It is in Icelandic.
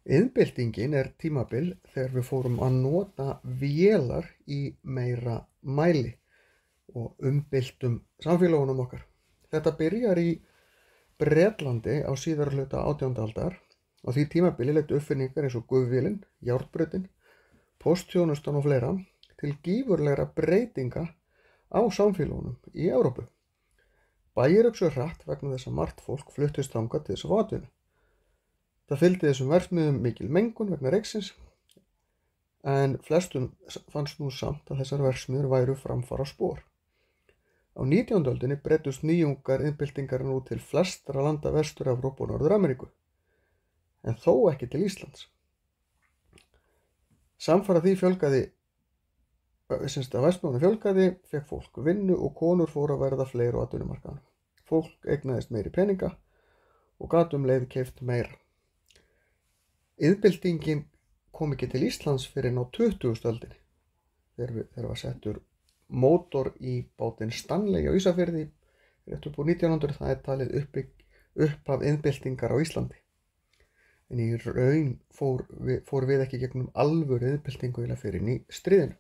Iðnbyltingin er tímabil þegar við fórum að nota vélar í meira mæli og umbyltum samfélagunum okkar. Þetta byrjar í Bretlandi á síðara hluta 18. aldar og því tímabili leiddu uppfinningar eins og gufvélin, járnbrautin, póstþjónustan og fleira til gífurlegra breytinga á samfélagunum í Evrópu. Bæir uxu hratt vegna þess að margt fólk fluttist þangað til þess að fá atvinnu. Það fylgdi þessum verksmiðjum mikil mengun vegna reyksins en flestum fannst nú samt að þessar verksmiðjur væru framfara spor. Á 19. öldinni breiddust nýjungar iðnbyltingarinnar út til flestra landa Vestur-Evrópu og Norður-Ameríku, en þó ekki til Íslands. Samfara því að verksmiðjunum fjölgaði, fékk fólk vinnu og konur fóru að verða fleiri á atvinnumarkaðnum. Fólk eignaðist meiri peninga og gat leið keypt meira. Iðnbyltingin kom ekki til Íslands fyrr en á 20. öldinni þegar var settur mótor í bátinn Stanley á Ísafirði rétt upp úr 1900. Það er talið upphaf iðnbyltingar á Íslandi. En í raun fór við ekki gegnum alvöru iðnbyltingu fyrr inn í stríðinu.